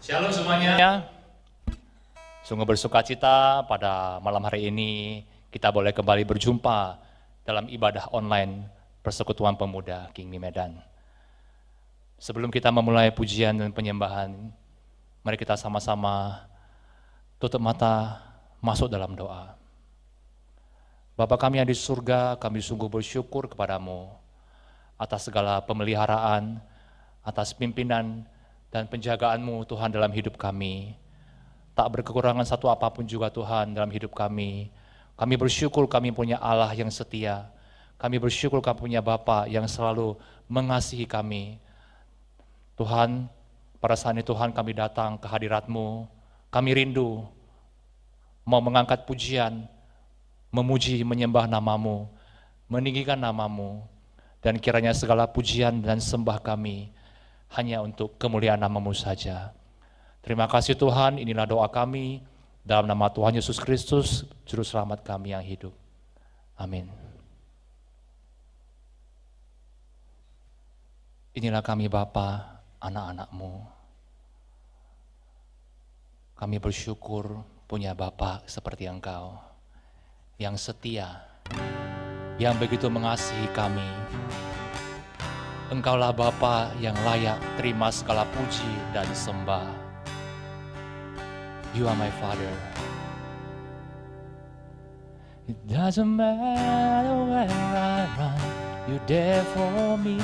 Shalom semuanya. Sungguh bersuka cita pada malam hari ini kita boleh kembali berjumpa dalam ibadah online Persekutuan Pemuda Kingmi Medan. Sebelum kita memulai pujian dan penyembahan, mari kita sama-sama tutup mata, masuk dalam doa. Bapa kami yang di surga, kami sungguh bersyukur kepadamu atas segala pemeliharaan, atas pimpinan dan penjagaan-Mu Tuhan dalam hidup kami. Tak berkekurangan satu apapun juga Tuhan dalam hidup kami. Kami bersyukur kami punya Allah yang setia. Kami bersyukur kami punya Bapa yang selalu mengasihi kami. Tuhan, pada saat ini Tuhan kami datang ke hadirat-Mu. Kami rindu mau mengangkat pujian, memuji, menyembah nama-Mu, meninggikan nama-Mu. Dan kiranya segala pujian dan sembah kami hanya untuk kemuliaan nama-Mu saja. Terima kasih Tuhan, inilah doa kami dalam nama Tuhan Yesus Kristus, Juru Selamat kami yang hidup. Amin. Inilah kami Bapa, anak-anak-Mu. Kami bersyukur punya Bapa seperti Engkau, yang setia, yang begitu mengasihi kami. Engkaulah Bapa yang layak terima segala puji dan sembah. You are my Father. It doesn't matter where I run, you're there for me.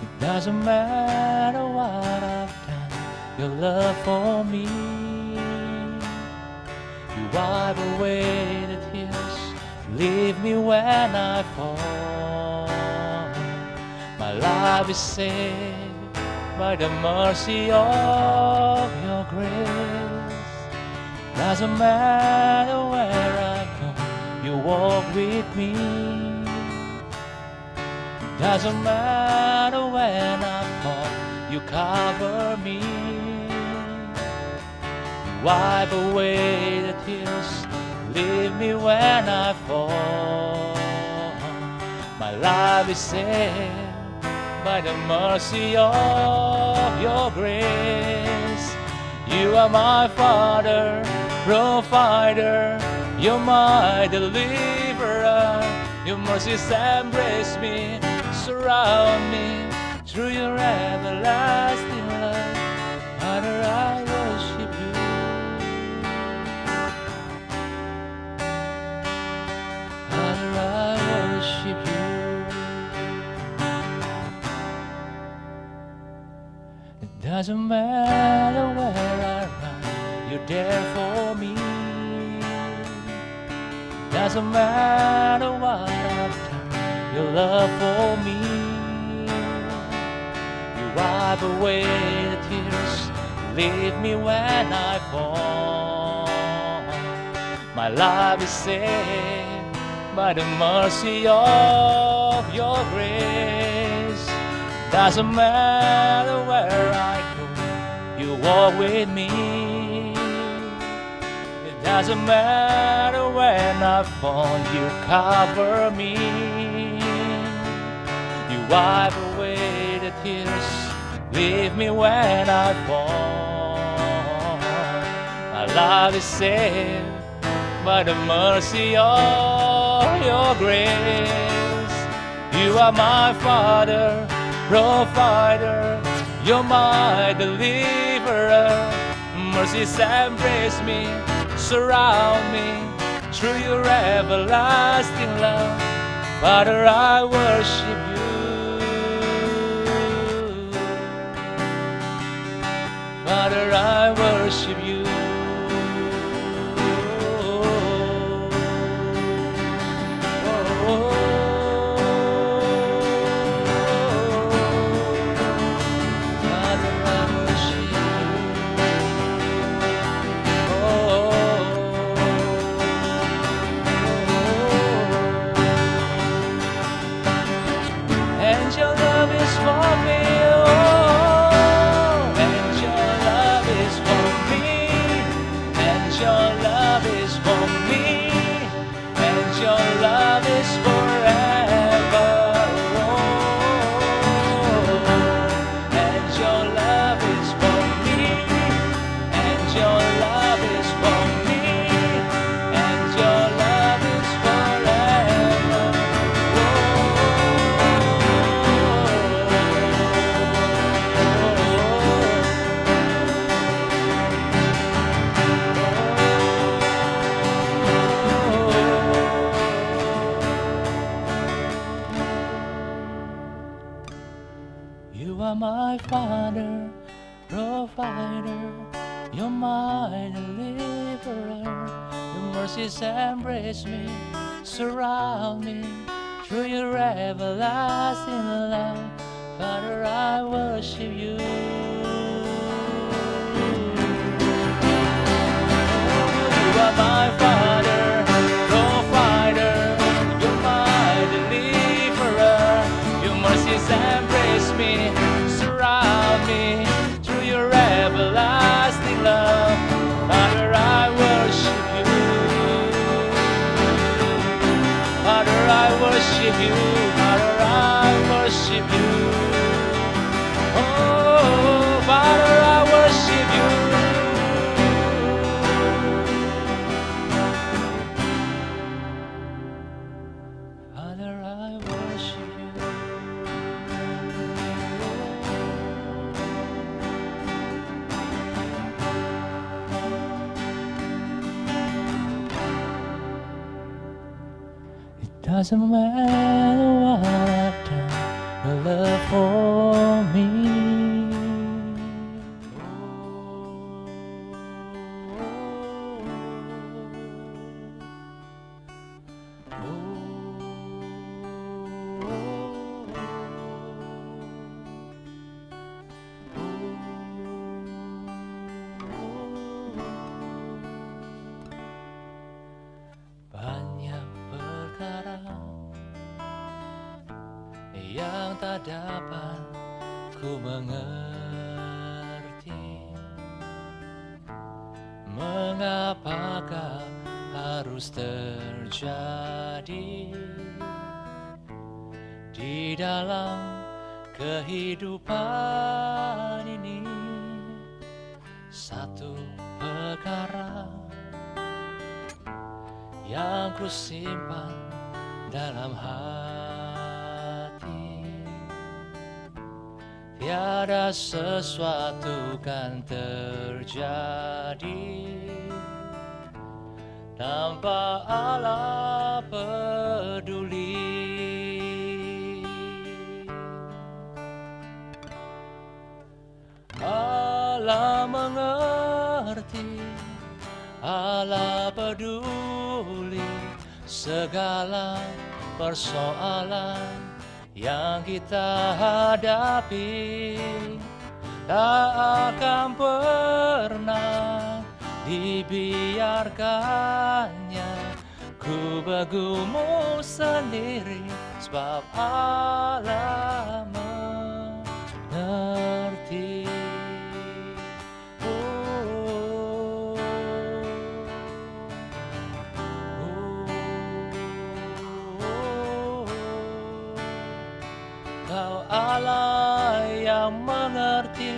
It doesn't matter what I've done, your love for me. You wipe away the tears, leave me when I fall. My life is saved by the mercy of your grace. Doesn't matter where I go, you walk with me. Doesn't matter when I fall, you cover me. You wipe away the tears, leave me when I fall. My life is saved by the mercy of your grace. You are my Father, provider, you're my deliverer. Your mercies embrace me, surround me through your everlasting love. Father, I worship you. Father, I worship you. Doesn't matter where I run, you're there for me. Doesn't matter what I've done, your love for me. You wipe away the tears, leave me when I fall. My life is saved by the mercy of your grace. Doesn't matter where I go, you walk with me. It doesn't matter when I fall, you cover me. You wipe away the tears, leave me when I fall. My life is saved by the mercy of your grace. You are my Father, provider, you're my deliverer. Mercies embrace me, surround me through your everlasting love. Father, I worship you. Father, I worship you. For me, provider, you're my deliverer. Your mercies embrace me, surround me through your everlasting love. Father, I worship you. You are my Father, provider, you're my deliverer. Your mercies embrace me, surround me through your everlasting love. Father, I worship you. Father, I worship you. Father, I worship you. Oh, Father, I worship you. Father, I worship you. It doesn't matter what I've done, your love for me. Banyak perkara yang tak dapat ku mengerti. Mengapakah harus terjadi di dalam kehidupan ini? Satu perkara yang ku simpan dalam hati, tiada sesuatu kan terjadi tanpa Allah peduli. Allah mengerti, Allah peduli segala persoalan yang kita hadapi. Tak akan pernah dibiarkannya ku bergumul sendiri, sebab Allah mengerti. Kau Allah yang mengerti.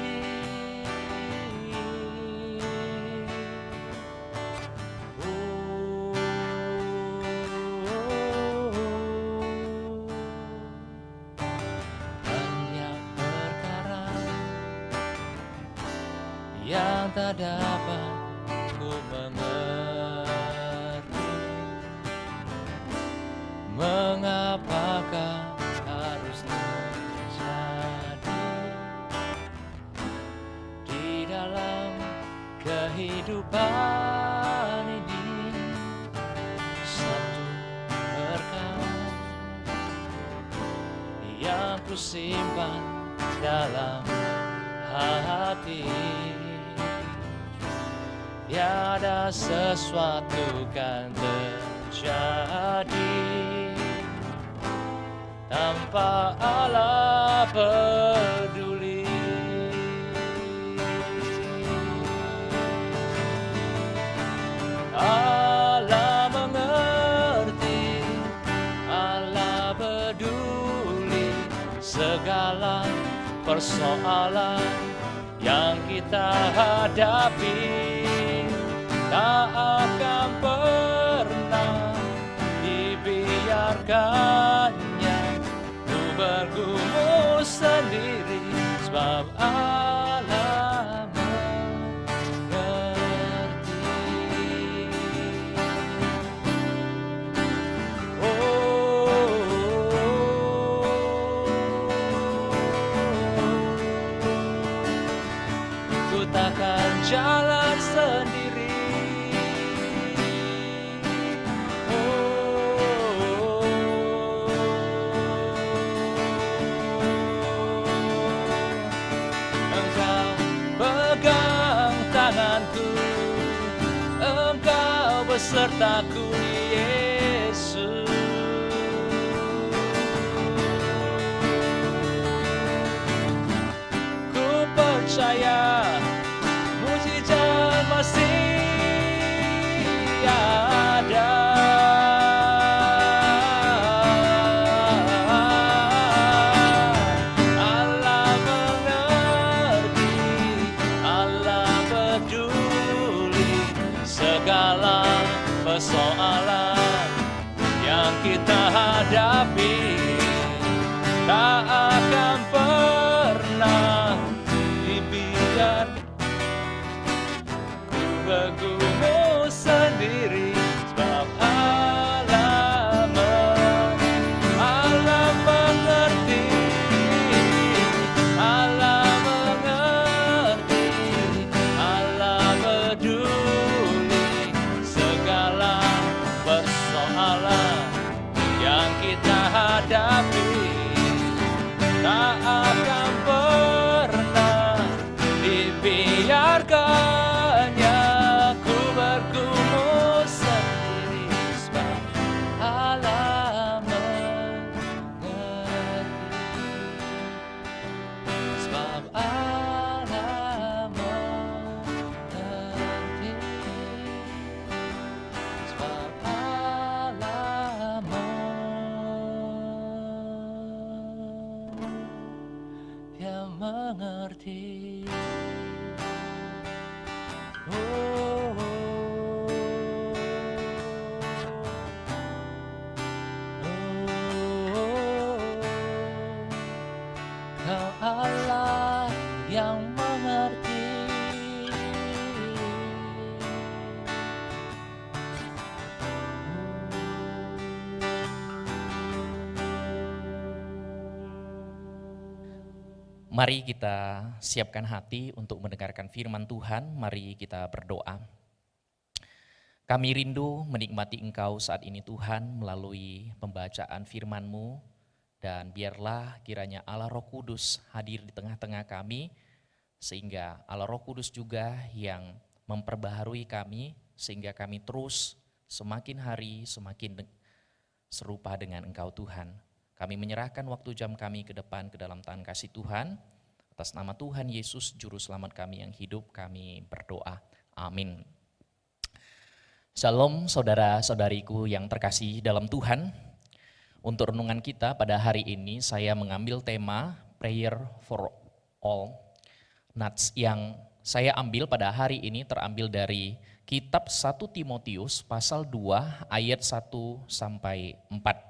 Banyak perkara yang tak dapat ku mengerti. Mengapakah harus terjadi di dalam kehidupan ini? Satu perkara yang ku simpan dalam hati, tiada sesuatu kan terjadi tanpa Allah peduli. Allah mengerti, Allah peduli segala persoalan yang kita hadapi. Tak akan pernah dibiarkannya ku bergumul sendiri, sebab Allah mengerti. ku takkan jalan sendiri. Engkau pegang tanganku, Engkau besertaku, Yesus. Ku percaya mujizat masih ada. Allah mengerti, Allah peduli segala persoalan yang kita hadapi. Tak akan pernah dibiarkan ku bergumul sendiri, sebab Allah mengerti, Allah mengerti, Allah peduli segala persoalan yang kita hadapi. Tak akan pernah dibiarkannya ku bergumul sendiri, sebab Allah mengerti, sebab Allah mengerti, sebab Allah Dia mengerti. Oh, Kau Allah yang mengerti. Mari kita siapkan hati untuk mendengarkan firman Tuhan. Mari kita berdoa. Kami rindu menikmati Engkau saat ini Tuhan melalui pembacaan firman-Mu. Dan biarlah kiranya Allah Roh Kudus hadir di tengah-tengah kami. Sehingga Allah Roh Kudus juga yang memperbaharui kami. Sehingga kami terus semakin hari semakin serupa dengan Engkau Tuhan. Kami menyerahkan waktu jam kami ke depan ke dalam tangan kasih Tuhan. Atas nama Tuhan Yesus, Juru Selamat kami yang hidup, kami berdoa. Amin. Shalom saudara-saudariku yang terkasih dalam Tuhan. Untuk renungan kita pada hari ini, saya mengambil tema Prayer for All. Nats yang saya ambil pada hari ini terambil dari kitab 1 Timotius pasal 2 ayat 1 sampai 4.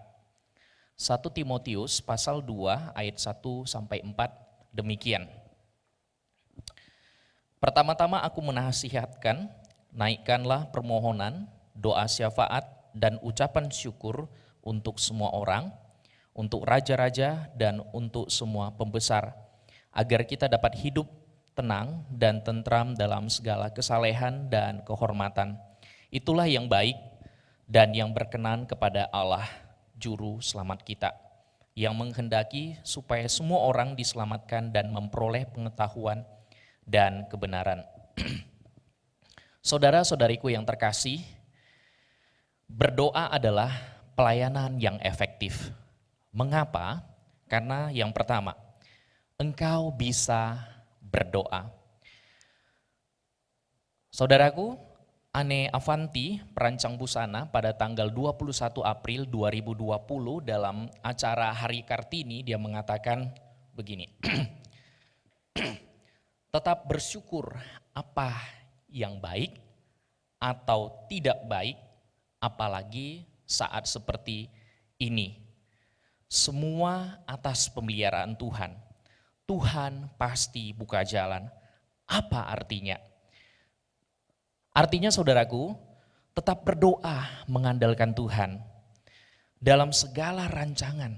1 Timotius pasal 2 ayat 1 sampai 4 demikian. Pertama-tama aku menasihatkan, naikkanlah permohonan, doa syafaat dan ucapan syukur untuk semua orang, untuk raja-raja dan untuk semua pembesar, agar kita dapat hidup tenang dan tentram dalam segala kesalehan dan kehormatan. Itulah yang baik dan yang berkenan kepada Allah, Juru Selamat kita, yang menghendaki supaya semua orang diselamatkan dan memperoleh pengetahuan dan kebenaran. Saudara-saudariku yang terkasih, berdoa adalah pelayanan yang efektif. Mengapa? Karena yang pertama, engkau bisa berdoa. Saudaraku, Anne Avanti, perancang busana pada tanggal 21 April 2020 dalam acara Hari Kartini, dia mengatakan begini, tetap bersyukur apa yang baik atau tidak baik, apalagi saat seperti ini. Semua atas pemeliharaan Tuhan. Tuhan pasti buka jalan. Apa artinya? Artinya saudaraku, tetap berdoa mengandalkan Tuhan dalam segala rancangan.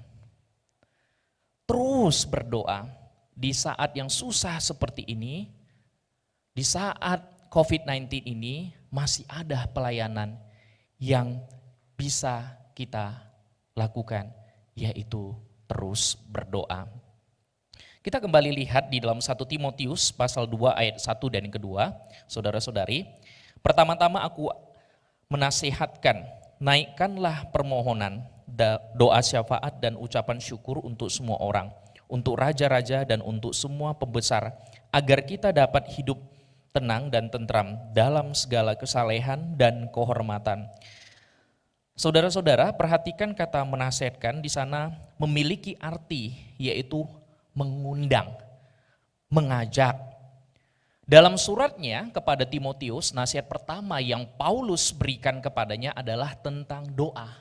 Terus berdoa di saat yang susah seperti ini, Di saat COVID-19 ini masih ada pelayanan yang bisa kita lakukan, yaitu terus berdoa. Kita kembali lihat di dalam 1 Timotius pasal 2 ayat 1 dan kedua, saudara-saudari. Pertama-tama aku menasihatkan, naikkanlah permohonan, doa syafaat dan ucapan syukur untuk semua orang, untuk raja-raja dan untuk semua pembesar, agar kita dapat hidup tenang dan tentram dalam segala kesalehan dan kehormatan. Saudara-saudara, perhatikan kata menasihatkan di sana memiliki arti, yaitu mengundang, mengajak. Dalam suratnya kepada Timotius, nasihat pertama yang Paulus berikan kepadanya adalah tentang doa.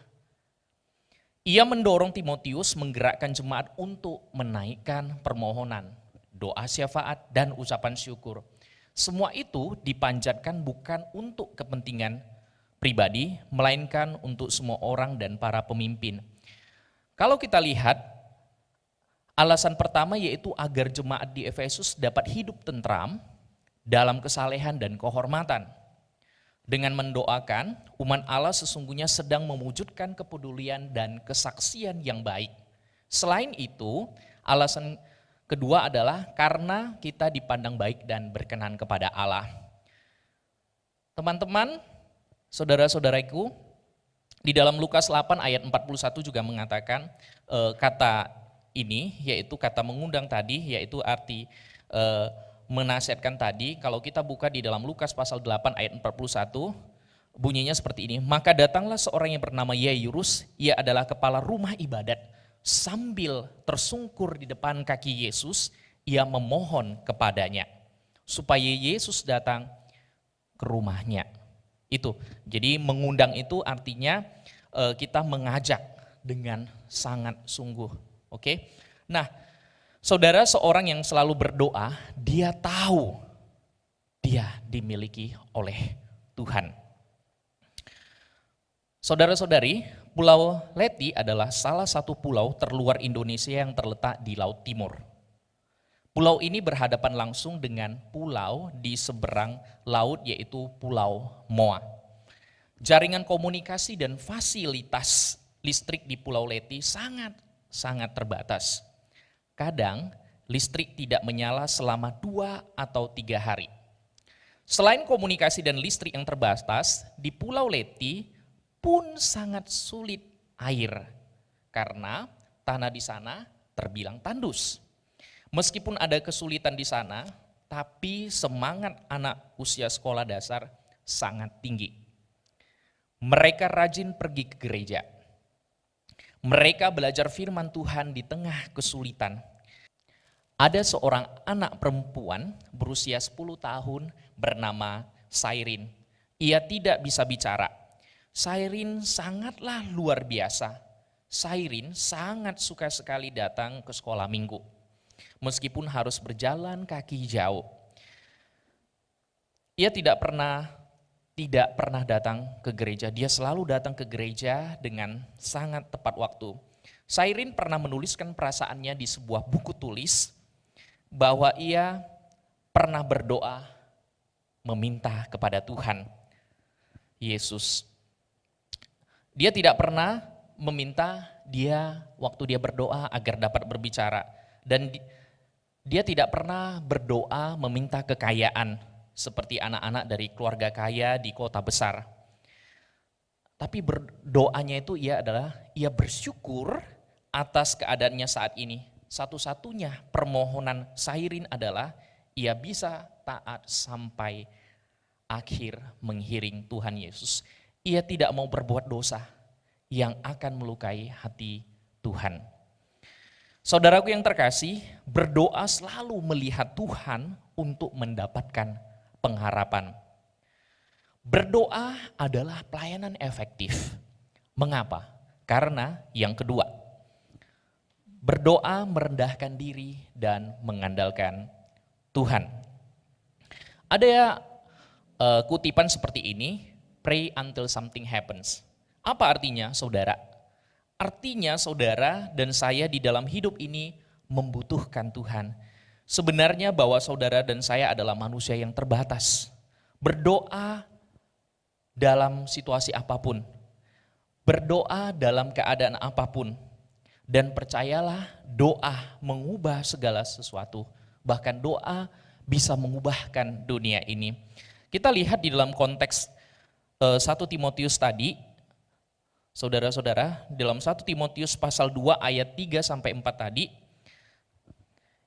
Ia mendorong Timotius menggerakkan jemaat untuk menaikkan permohonan, doa syafaat dan ucapan syukur. Semua itu dipanjatkan bukan untuk kepentingan pribadi, melainkan untuk semua orang dan para pemimpin. Kalau kita lihat, alasan pertama yaitu agar jemaat di Efesus dapat hidup tentram dalam kesalehan dan kehormatan. Dengan mendoakan, umat Allah sesungguhnya sedang mewujudkan kepedulian dan kesaksian yang baik. Selain itu, alasan kedua adalah karena kita dipandang baik dan berkenan kepada Allah. Teman-teman, saudara-saudaraku, di dalam Lukas 8 ayat 41 juga mengatakan kata ini, yaitu kata mengundang tadi, yaitu arti menasihatkan tadi. Kalau kita buka di dalam Lukas pasal 8 ayat 41, bunyinya seperti ini. Maka datanglah seorang yang bernama Yairus, ia adalah kepala rumah ibadat. Sambil tersungkur di depan kaki Yesus, ia memohon kepadanya supaya Yesus datang ke rumahnya. Itu, jadi mengundang itu artinya kita mengajak dengan sangat sungguh. Oke. Nah, saudara, seorang yang selalu berdoa, dia tahu dia dimiliki oleh Tuhan. Saudara-saudari, Pulau Leti adalah salah satu pulau terluar Indonesia yang terletak di Laut Timur. Pulau ini berhadapan langsung dengan pulau di seberang laut, yaitu Pulau Moa. Jaringan komunikasi dan fasilitas listrik di Pulau Leti sangat terbatas. Kadang listrik tidak menyala selama 2 atau 3 hari. Selain komunikasi dan listrik yang terbatas, di Pulau Leti pun sangat sulit air karena tanah di sana terbilang tandus. Meskipun ada kesulitan di sana, tapi semangat anak usia sekolah dasar sangat tinggi. Mereka rajin pergi ke gereja. Mereka belajar firman Tuhan di tengah kesulitan. Ada seorang anak perempuan berusia 10 tahun bernama Sairin. Ia tidak bisa bicara. Sairin sangatlah luar biasa. Sairin sangat suka sekali datang ke sekolah minggu. Meskipun harus berjalan kaki jauh. Ia tidak pernah datang ke gereja. Dia selalu datang ke gereja dengan sangat tepat waktu. Sairin pernah menuliskan perasaannya di sebuah buku tulis bahwa ia pernah berdoa meminta kepada Tuhan Yesus. Dia tidak pernah meminta waktu dia berdoa agar dapat berbicara. Dan dia tidak pernah berdoa meminta kekayaan seperti anak-anak dari keluarga kaya di kota besar. Tapi berdoanya itu ia bersyukur atas keadaannya saat ini. Satu-satunya permohonan Sairin adalah ia bisa taat sampai akhir menghiring Tuhan Yesus. Ia tidak mau berbuat dosa yang akan melukai hati Tuhan. Saudaraku yang terkasih, berdoa selalu melihat Tuhan untuk mendapatkan pengharapan. Berdoa adalah pelayanan efektif. Mengapa? Karena yang kedua, berdoa merendahkan diri dan mengandalkan Tuhan. Ada kutipan seperti ini, pray until something happens. Apa artinya, saudara? Artinya saudara dan saya di dalam hidup ini membutuhkan Tuhan. sebenarnya bahwa saudara dan saya adalah manusia yang terbatas. Berdoa dalam situasi apapun, berdoa dalam keadaan apapun, dan percayalah doa mengubah segala sesuatu. Bahkan doa bisa mengubahkan dunia ini. Kita lihat di dalam konteks 1 Timotius tadi, saudara-saudara, dalam 1 Timotius pasal 2 ayat 3 sampai 4 tadi,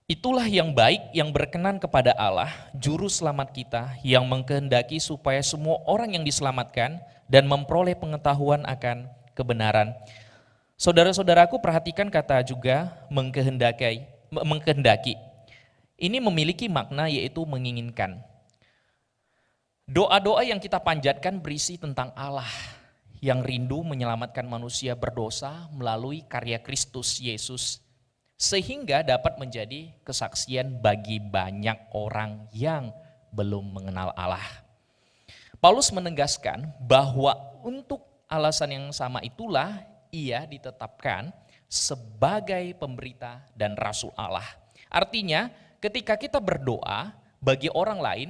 itulah yang baik yang berkenan kepada Allah, juru selamat kita, yang mengkehendaki supaya semua orang yang diselamatkan dan memperoleh pengetahuan akan kebenaran. Saudara-saudaraku, perhatikan kata juga mengkehendaki. Ini memiliki makna yaitu menginginkan. Doa-doa yang kita panjatkan berisi tentang Allah yang rindu menyelamatkan manusia berdosa melalui karya Kristus Yesus, sehingga dapat menjadi kesaksian bagi banyak orang yang belum mengenal Allah. Paulus menegaskan bahwa untuk alasan yang sama itulah ia ditetapkan sebagai pemberita dan rasul Allah. Artinya ketika kita berdoa bagi orang lain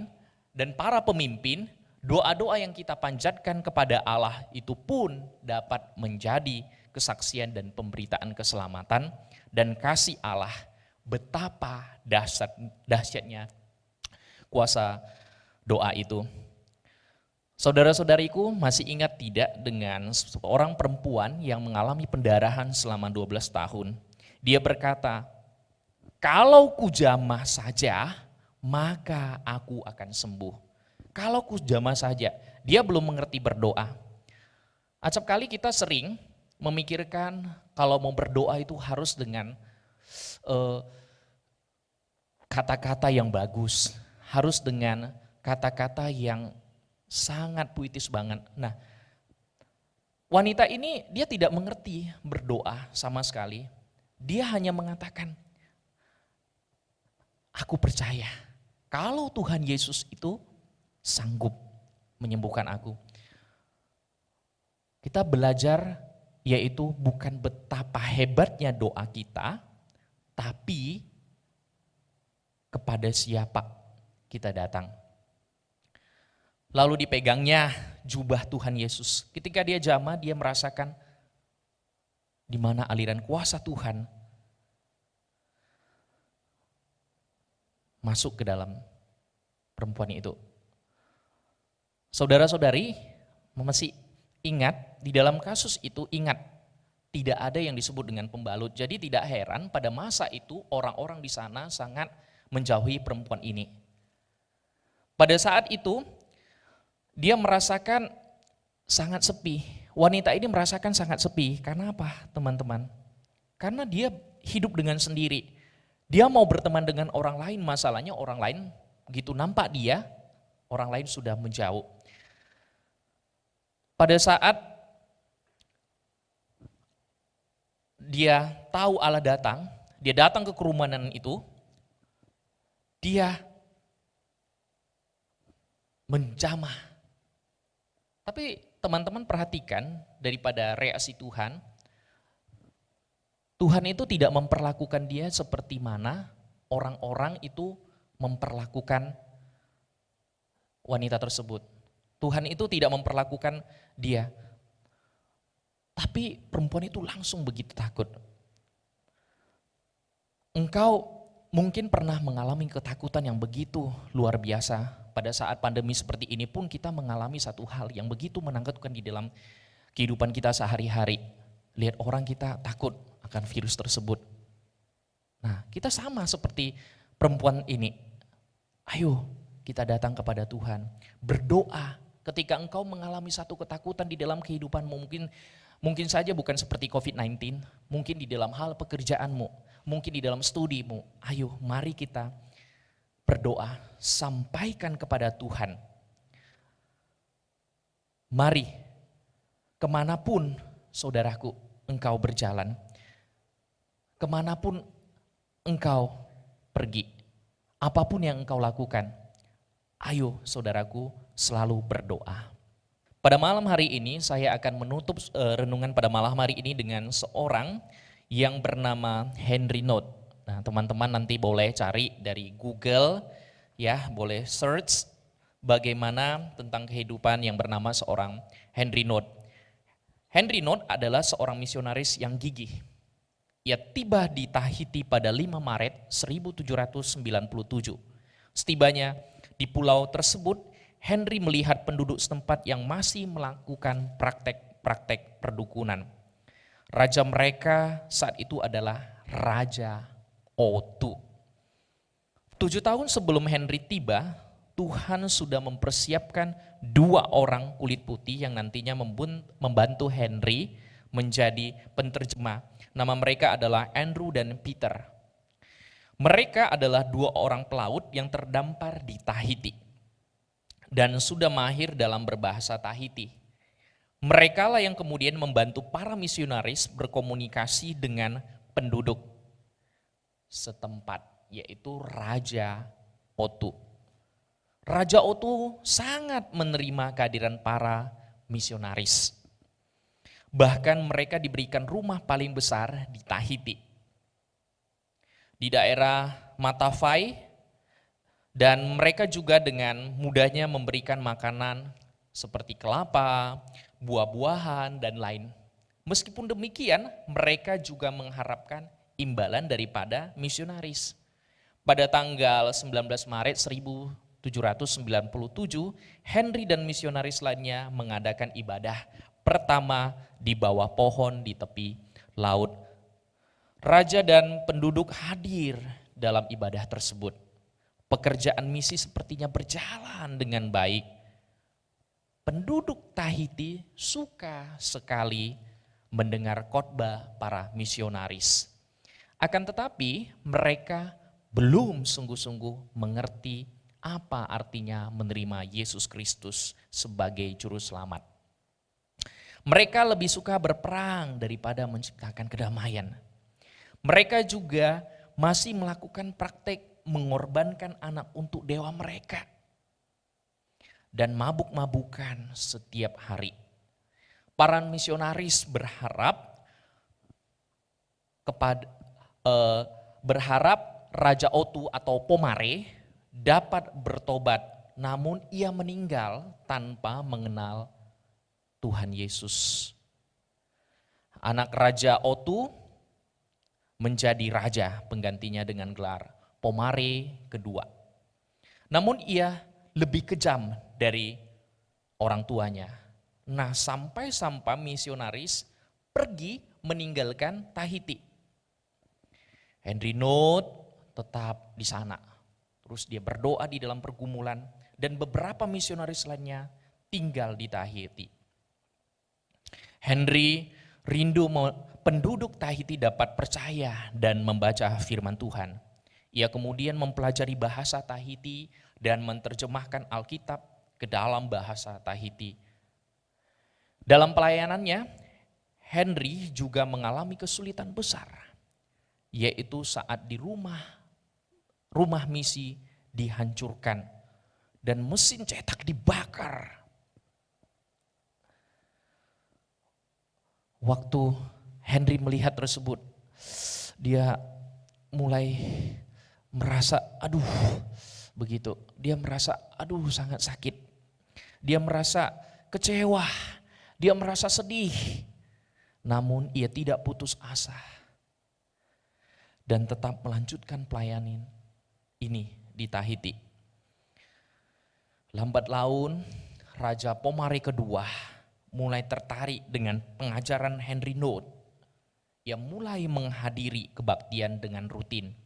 dan para pemimpin, doa-doa yang kita panjatkan kepada Allah itu pun dapat menjadi kesaksian dan pemberitaan keselamatan dan kasih Allah. Betapa dahsyatnya kuasa doa itu. Saudara-saudariku, masih ingat tidak dengan seorang perempuan yang mengalami pendarahan selama 12 tahun? Dia berkata, kalau kujamah saja, maka aku akan sembuh. Kalau kujamah saja, dia belum mengerti berdoa. Acap kali kita sering memikirkan kalau mau berdoa itu harus dengan kata-kata yang bagus, harus dengan kata-kata yang sangat puitis banget. Nah, wanita ini dia tidak mengerti berdoa sama sekali. Dia hanya mengatakan, aku percaya kalau Tuhan Yesus itu sanggup menyembuhkan aku. Kita belajar yaitu bukan betapa hebatnya doa kita, tapi kepada siapa kita datang. Lalu dipegangnya jubah Tuhan Yesus. Ketika dia jamah, dia merasakan di mana aliran kuasa Tuhan masuk ke dalam perempuan itu. Saudara-saudari, masih ingat di dalam kasus itu, ingat tidak ada yang disebut dengan pembalut. Jadi tidak heran pada masa itu orang-orang di sana sangat menjauhi perempuan ini. Pada saat itu dia merasakan sangat sepi. Wanita ini merasakan sangat sepi. Karena apa, teman-teman? Karena dia hidup dengan sendiri. Dia mau berteman dengan orang lain, masalahnya orang lain begitu nampak dia, orang lain sudah menjauh. Pada saat dia tahu Allah datang, dia datang ke kerumunan itu, dia menjamah. Tapi teman-teman perhatikan daripada reaksi Tuhan, Tuhan itu tidak memperlakukan dia seperti mana orang-orang itu memperlakukan wanita tersebut. Tuhan itu tidak memperlakukan dia. Tapi perempuan itu langsung begitu takut. Engkau mungkin pernah mengalami ketakutan yang begitu luar biasa. Pada saat pandemi seperti ini pun kita mengalami satu hal yang begitu menakutkan di dalam kehidupan kita sehari-hari. Lihat orang kita takut akan virus tersebut. Nah, kita sama seperti perempuan ini. Ayo kita datang kepada Tuhan, berdoa. Ketika engkau mengalami satu ketakutan di dalam kehidupanmu, mungkin saja bukan seperti COVID-19, mungkin di dalam hal pekerjaanmu, mungkin di dalam studimu. Ayo mari kita berdoa, sampaikan kepada Tuhan. Mari, kemanapun saudaraku engkau berjalan, kemanapun engkau pergi, apapun yang engkau lakukan, ayo saudaraku selalu berdoa. Pada malam hari ini saya akan menutup renungan pada malam hari ini dengan seorang yang bernama Henry Nott. Nah, teman-teman nanti boleh cari dari Google, ya, boleh search bagaimana tentang kehidupan yang bernama seorang Henry Node. Henry Node adalah seorang misionaris yang gigih. Ia tiba di Tahiti pada 5 Maret 1797. Setibanya di pulau tersebut, Henry melihat penduduk setempat yang masih melakukan praktek-praktek perdukunan. Raja mereka saat itu adalah Raja Otu. 7 tahun sebelum Henry tiba, Tuhan sudah mempersiapkan 2 orang kulit putih yang nantinya membantu Henry menjadi penterjemah. Nama mereka adalah Andrew dan Peter. Mereka adalah 2 orang pelaut yang terdampar di Tahiti dan sudah mahir dalam berbahasa Tahiti. Mereka lah yang kemudian membantu para misionaris berkomunikasi dengan penduduk setempat, yaitu Raja Otu. Raja Otu sangat menerima kehadiran para misionaris. Bahkan mereka diberikan rumah paling besar di Tahiti, di daerah Matavai, dan mereka juga dengan mudahnya memberikan makanan seperti kelapa, buah-buahan, dan lain. Meskipun demikian, mereka juga mengharapkan imbalan daripada misionaris. Pada tanggal 19 Maret 1797, Henry dan misionaris lainnya mengadakan ibadah pertama di bawah pohon di tepi laut. Raja dan penduduk hadir dalam ibadah tersebut. Pekerjaan misi sepertinya berjalan dengan baik. Penduduk Tahiti suka sekali mendengar khotbah para misionaris. Akan tetapi mereka belum sungguh-sungguh mengerti apa artinya menerima Yesus Kristus sebagai juru selamat. Mereka lebih suka berperang daripada menciptakan kedamaian. Mereka juga masih melakukan praktek mengorbankan anak untuk dewa mereka dan mabuk-mabukan setiap hari. Para misionaris berharap Raja Otu atau Pomare dapat bertobat, namun ia meninggal tanpa mengenal Tuhan Yesus. Anak Raja Otu menjadi raja penggantinya dengan gelar Pomare kedua. Namun ia lebih kejam dari orang tuanya. Nah, sampai-sampai misionaris pergi meninggalkan Tahiti. Henry Node tetap di sana. Terus dia berdoa di dalam pergumulan dan beberapa misionaris lainnya tinggal di Tahiti. Henry rindu penduduk Tahiti dapat percaya dan membaca firman Tuhan. Ia kemudian mempelajari bahasa Tahiti dan menerjemahkan Alkitab ke dalam bahasa Tahiti. Dalam pelayanannya, Henry juga mengalami kesulitan besar, yaitu saat di rumah misi dihancurkan dan mesin cetak dibakar. Waktu Henry melihat tersebut, dia mulai merasa begitu. Dia merasa sangat sakit. Dia merasa kecewa. Dia merasa sedih. Namun ia tidak putus asa. Dan tetap melanjutkan pelayanan ini di Tahiti. Lambat laun Raja Pomare kedua mulai tertarik dengan pengajaran Henry Node. Ia mulai menghadiri kebaktian dengan rutin.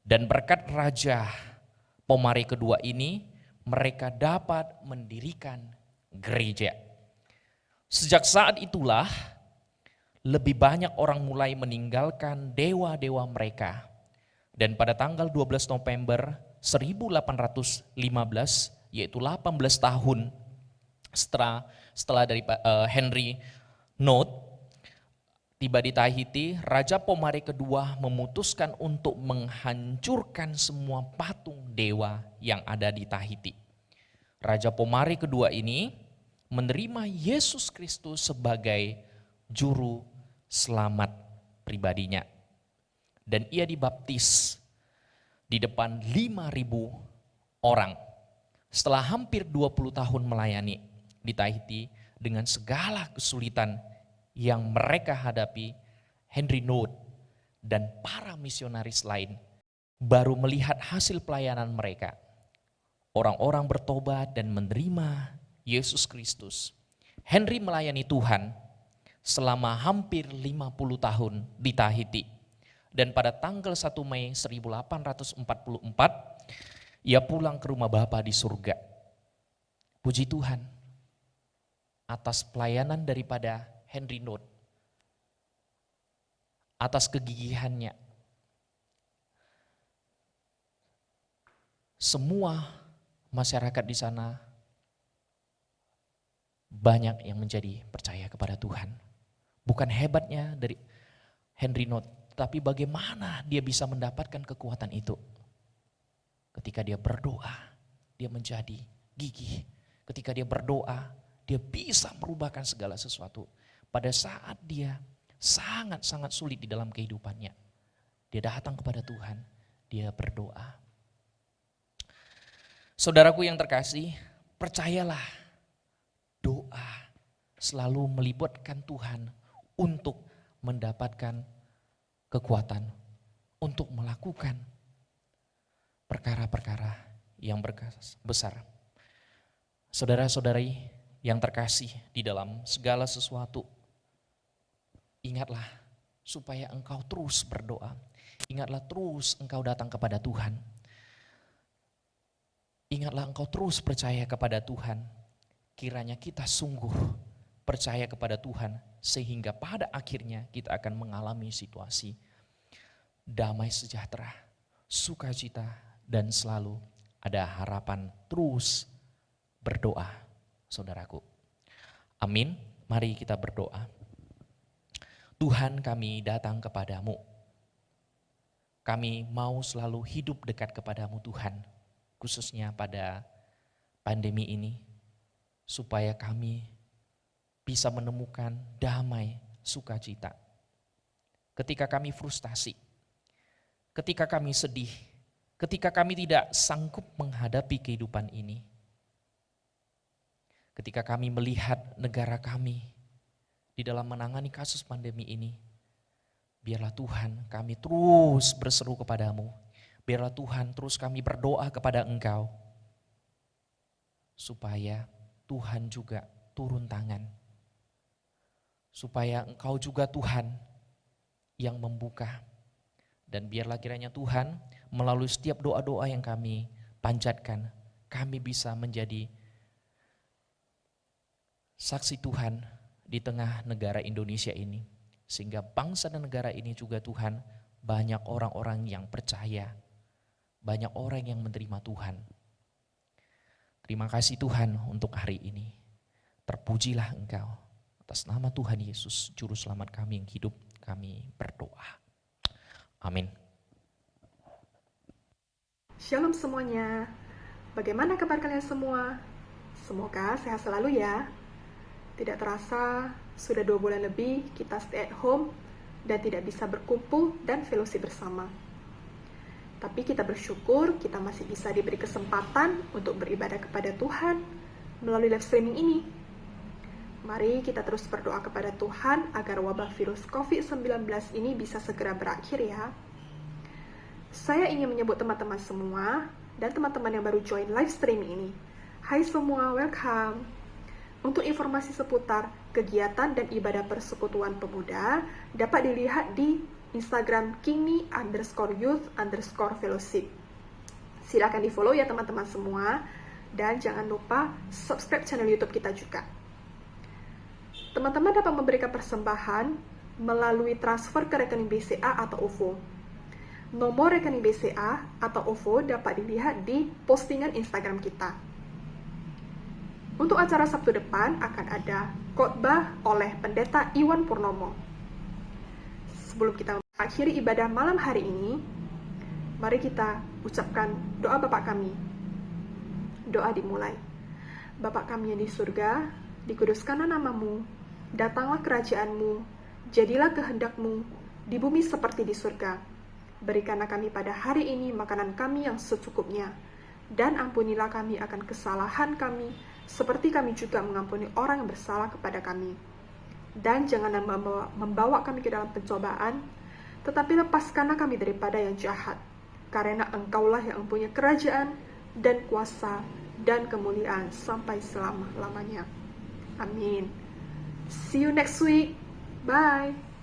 Dan berkat Raja Pomare kedua ini, mereka dapat mendirikan gereja. Sejak saat itulah, lebih banyak orang mulai meninggalkan dewa-dewa mereka. Dan pada tanggal 12 November 1815, yaitu 18 tahun setelah dari Henry Node tiba di Tahiti, Raja Pomare kedua memutuskan untuk menghancurkan semua patung dewa yang ada di Tahiti. Raja Pomare kedua ini menerima Yesus Kristus sebagai juru selamat pribadinya. Dan ia dibaptis di depan 5.000 orang. Setelah hampir 20 tahun melayani di Tahiti dengan segala kesulitan yang mereka hadapi, Henry Node dan para misionaris lain baru melihat hasil pelayanan mereka. Orang-orang bertobat dan menerima Yesus Kristus. Henry melayani Tuhan selama hampir 50 tahun di Tahiti. Dan pada tanggal 1 Mei 1844, ia pulang ke rumah Bapa di surga. Puji Tuhan atas pelayanan daripada Henry Node, atas kegigihannya. Semua masyarakat di sana banyak yang menjadi percaya kepada Tuhan. Bukan hebatnya dari Henry Node, tapi bagaimana dia bisa mendapatkan kekuatan itu. Ketika dia berdoa, dia menjadi gigih. Ketika dia berdoa, dia bisa merubahkan segala sesuatu. Pada saat dia sangat-sangat sulit di dalam kehidupannya, dia datang kepada Tuhan, dia berdoa. Saudaraku yang terkasih, percayalah, doa selalu melibatkan Tuhan untuk mendapatkan kekuatan, untuk melakukan perkara-perkara yang besar. Saudara-saudari yang terkasih di dalam segala sesuatu, ingatlah supaya engkau terus berdoa. Ingatlah terus engkau datang kepada Tuhan. Ingatlah engkau terus percaya kepada Tuhan. Kiranya kita sungguh percaya kepada Tuhan sehingga pada akhirnya kita akan mengalami situasi damai sejahtera, sukacita, dan selalu ada harapan. Terus berdoa, saudaraku. Amin. Mari kita berdoa. Tuhan, kami datang kepadamu. Kami mau selalu hidup dekat kepadamu Tuhan, khususnya pada pandemi ini, supaya kami bisa menemukan damai, sukacita. Ketika kami frustasi, ketika kami sedih, ketika kami tidak sanggup menghadapi kehidupan ini, ketika kami melihat negara kami di dalam menangani kasus pandemi ini, biarlah Tuhan kami terus berseru kepadamu, biarlah Tuhan terus kami berdoa kepada Engkau, supaya Tuhan juga turun tangan, supaya Engkau juga Tuhan yang membuka. Dan biarlah kiranya Tuhan melalui setiap doa-doa yang kami panjatkan, kami bisa menjadi saksi Tuhan di tengah negara Indonesia ini. Sehingga bangsa dan negara ini juga Tuhan, banyak orang-orang yang percaya, banyak orang yang menerima Tuhan. Terima kasih Tuhan untuk hari ini. Terpujilah Engkau. Atas nama Tuhan Yesus, Juru Selamat kami yang hidup, kami berdoa. Amin. Shalom semuanya. Bagaimana kabar kalian semua? Semoga sehat selalu ya. Tidak terasa, sudah 2 bulan lebih kita stay at home dan tidak bisa berkumpul dan fellowship bersama. Tapi kita bersyukur kita masih bisa diberi kesempatan untuk beribadah kepada Tuhan melalui live streaming ini. Mari kita terus berdoa kepada Tuhan agar wabah virus COVID-19 ini bisa segera berakhir ya. Saya ingin menyebut teman-teman semua dan teman-teman yang baru join live streaming ini. Hai semua, welcome. Untuk informasi seputar kegiatan dan ibadah persekutuan pemuda dapat dilihat di Instagram kingmi_youth_fellowship. Silakan di follow ya teman-teman semua. Dan jangan lupa subscribe channel YouTube kita juga. Teman-teman dapat memberikan persembahan melalui transfer ke rekening BCA atau OVO. Nomor rekening BCA atau OVO dapat dilihat di postingan Instagram kita. Untuk acara Sabtu depan akan ada khotbah oleh Pendeta Iwan Purnomo. Sebelum kita akhiri ibadah malam hari ini, mari kita ucapkan doa Bapa kami. Doa dimulai. Bapa kami yang di surga, dikuduskanlah namamu, datanglah kerajaanmu, jadilah kehendakmu, di bumi seperti di surga. Berikanlah kami pada hari ini makanan kami yang secukupnya, dan ampunilah kami akan kesalahan kami, seperti kami juga mengampuni orang yang bersalah kepada kami. Dan janganlah membawa kami ke dalam pencobaan, tetapi lepaskanlah kami daripada yang jahat, karena Engkaulah yang mempunyai kerajaan, dan kuasa, dan kemuliaan sampai selama-lamanya. Amin. See you next week. Bye.